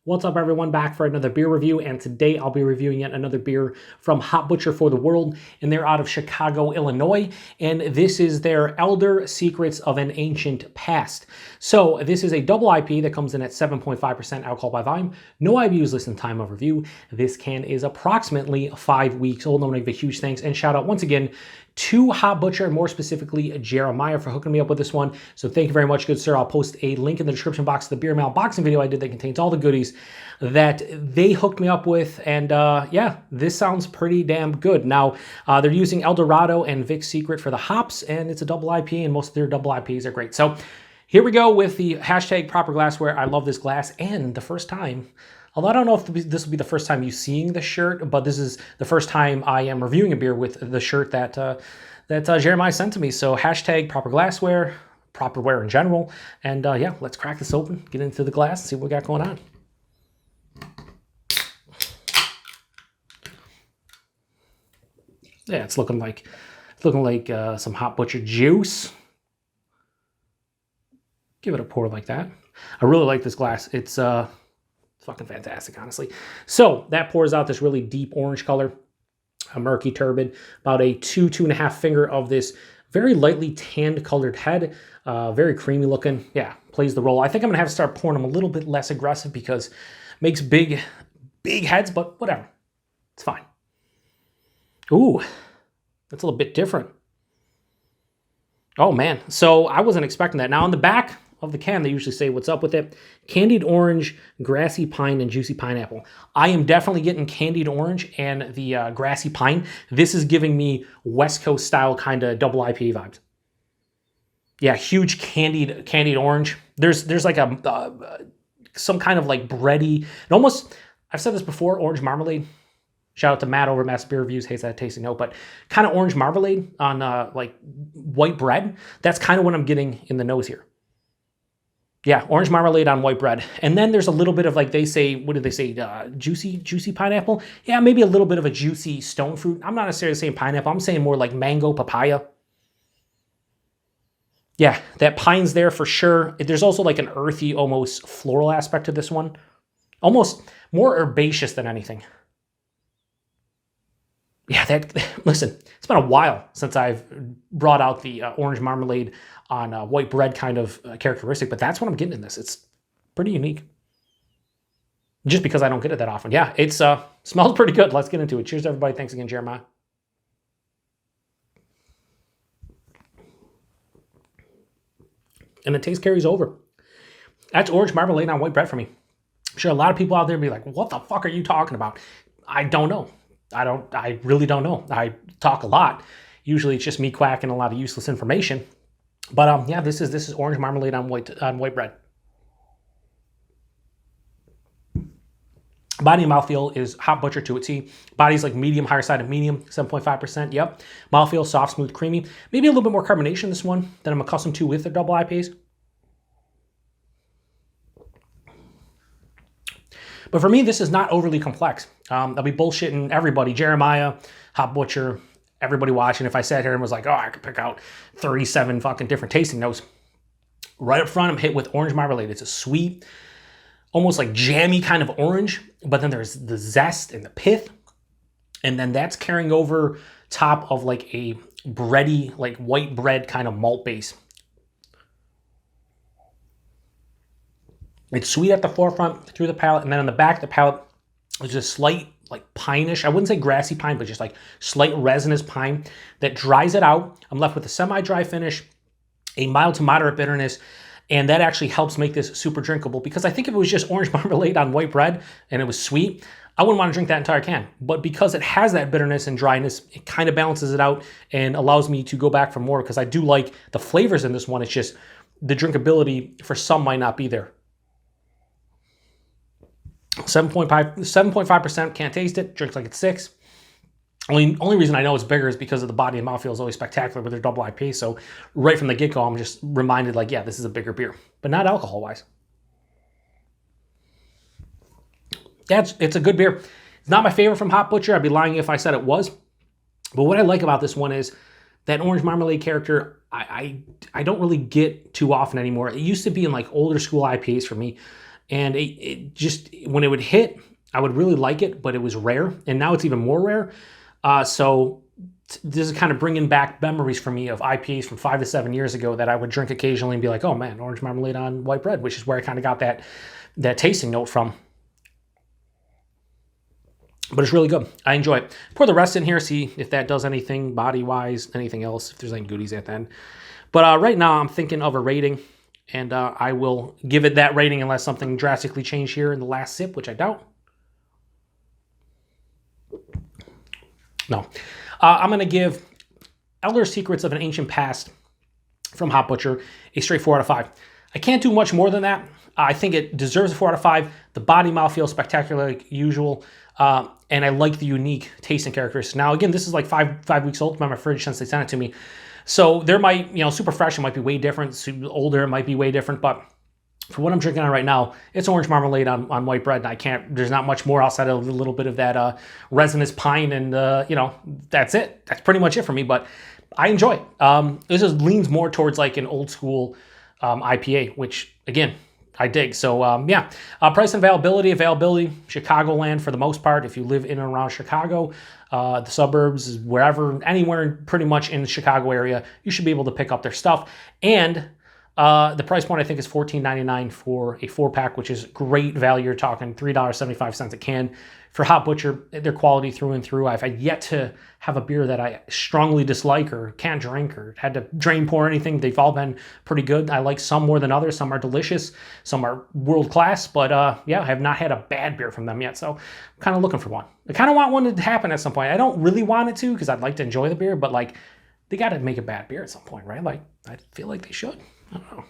What's up, everyone? Back for another beer review, and today I'll be reviewing yet another beer from Hop Butcher for the World, and they're out of Chicago, Illinois, and this is their Elder Secrets of an Ancient Past. So this is a double IPA that comes in at 7.5% alcohol by volume. No IBUs listed in time of review. This can is approximately 5 weeks old. I want to give a huge thanks and shout out once again to Hop Butcher, and more specifically Jeremiah, for hooking me up with this one. So thank you very much, good sir. I'll post a link in the description box to the beer mail unboxing video I did that contains all the goodies that they hooked me up with. And yeah, this sounds pretty damn good. Now, they're using Dorado and Vic Secret for the hops, and it's a double IPA, and most of their double IPAs are great. So here we go with the hashtag proper glassware. I love this glass, and the first time, although I don't know if this will be the first time you seeing the shirt, but this is the first time I am reviewing a beer with the shirt that Jeremiah sent to me. So hashtag proper glassware, properware in general. And yeah, let's crack this open, get into the glass, and see what we got going on. Yeah, it's looking like some Hop Butcher juice. Give it a pour like that. I really like this glass. It's fucking fantastic, honestly. So that pours out this really deep orange color, a murky turbid, about a 2.5 finger of this very lightly tanned colored head, very creamy looking. Yeah, plays the role. I think I'm gonna have to start pouring them a little bit less aggressive because it makes big heads, but whatever, it's fine. Ooh, that's a little bit different. Oh man, so I wasn't expecting that. Now on the back of the can, they usually say what's up with it. Candied orange, grassy pine, and juicy pineapple. I am definitely getting candied orange and the grassy pine. This is giving me West Coast style kind of double IPA vibes. Yeah, huge candied orange. There's like some kind of like bready, and almost, I've said this before, orange marmalade. Shout out to Matt over at Mass Beer Reviews, hates that tasting note, but kind of orange marmalade on like white bread. That's kind of what I'm getting in the nose here. Yeah, orange marmalade on white bread. And then there's a little bit of, like they say, what did they say? Juicy pineapple? Yeah, maybe a little bit of a juicy stone fruit. I'm not necessarily saying pineapple. I'm saying more like mango, papaya. Yeah, that pine's there for sure. There's also like an earthy, almost floral aspect to this one. Almost more herbaceous than anything. Yeah, listen, it's been a while since I've brought out the orange marmalade on white bread kind of characteristic, but that's what I'm getting in this. It's pretty unique. Just because I don't get it that often. Yeah, it smells pretty good. Let's get into it. Cheers to everybody. Thanks again, Jeremiah. And the taste carries over. That's orange marmalade on white bread for me. I'm sure a lot of people out there be like, what the fuck are you talking about? I don't know. I really don't know. I talk a lot. Usually it's just me quacking a lot of useless information. But yeah, this is orange marmalade on white bread. Body and mouthfeel is Hop Butcher to a T. Body's like medium, higher side of medium, 7.5%. Yep. Mouthfeel, soft, smooth, creamy. Maybe a little bit more carbonation in this one than I'm accustomed to with the double IPAs. But for me, this is not overly complex. I'll be bullshitting everybody, Jeremiah, Hop Butcher, everybody watching, if I sat here and was like, oh, I could pick out 37 fucking different tasting notes. Right up front, I'm hit with orange marmalade. It's a sweet, almost like jammy kind of orange, but then there's the zest and the pith, and then that's carrying over top of like a bready, like white bread kind of malt base. It's sweet at the forefront, through the palate, and then on the back, the palate is just slight, like pine-ish. I wouldn't say grassy pine, but just like slight resinous pine that dries it out. I'm left with a semi-dry finish, a mild to moderate bitterness, and that actually helps make this super drinkable, because I think if it was just orange marmalade on white bread and it was sweet, I wouldn't want to drink that entire can. But because it has that bitterness and dryness, it kind of balances it out and allows me to go back for more, because I do like the flavors in this one. It's just the drinkability for some might not be there. 7.5%, can't taste it, drinks like it's 6. Only reason I know it's bigger is because of the body and mouthfeel is always spectacular with their double IPA. So right from the get-go, I'm just reminded like, yeah, this is a bigger beer, but not alcohol-wise. Yeah, it's a good beer. It's not my favorite from Hop Butcher. I'd be lying if I said it was. But what I like about this one is that orange marmalade character, I don't really get too often anymore. It used to be in like older school IPAs for me. And it just, when it would hit, I would really like it, but it was rare. And now it's even more rare. So this is kind of bringing back memories for me of IPAs from 5 to 7 years ago that I would drink occasionally and be like, oh man, orange marmalade on white bread, which is where I kind of got that tasting note from. But it's really good. I enjoy it. Pour the rest in here, see if that does anything body-wise, anything else, if there's any goodies at the end. But right now I'm thinking of a rating, and I will give it that rating unless something drastically changed here in the last sip, which I doubt. No. I'm going to give Elder Secrets of an Ancient Past from Hop Butcher a straight 4 out of 5. I can't do much more than that. I think it deserves a 4 out of 5. The body mouthfeel spectacular like usual. And I like the unique tasting characteristics. Now, again, this is like five weeks old. It's been in my fridge since they sent it to me. So there might, super fresh, it might be way different. Super older, it might be way different. But for what I'm drinking on right now, it's orange marmalade on white bread. And there's not much more outside of a little bit of that resinous pine. And, that's it. That's pretty much it for me. But I enjoy it. This just leans more towards like an old school IPA, which, again, I dig. So, price and availability, Chicagoland for the most part. If you live in and around Chicago, the suburbs, wherever, anywhere pretty much in the Chicago area, you should be able to pick up their stuff. And the price point, I think, is $14.99 for a 4-pack, which is great value. You're talking $3.75 a can. For Hop Butcher, their quality through and through. I've had yet to have a beer that I strongly dislike or can't drink or had to drain pour anything. They've all been pretty good. I like some more than others. Some are delicious. Some are world class. But I have not had a bad beer from them yet. So I'm kind of looking for one. I kind of want one to happen at some point. I don't really want it to because I'd like to enjoy the beer. But like, they got to make a bad beer at some point, right? Like, I feel like they should. I don't know.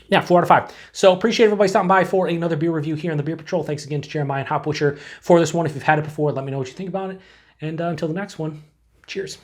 Yeah, 4 out of 5. So appreciate everybody stopping by for another beer review here on the Beer Patrol. Thanks again to Jeremiah and Hop Butcher for this one. If you've had it before, let me know what you think about it. And until the next one, cheers.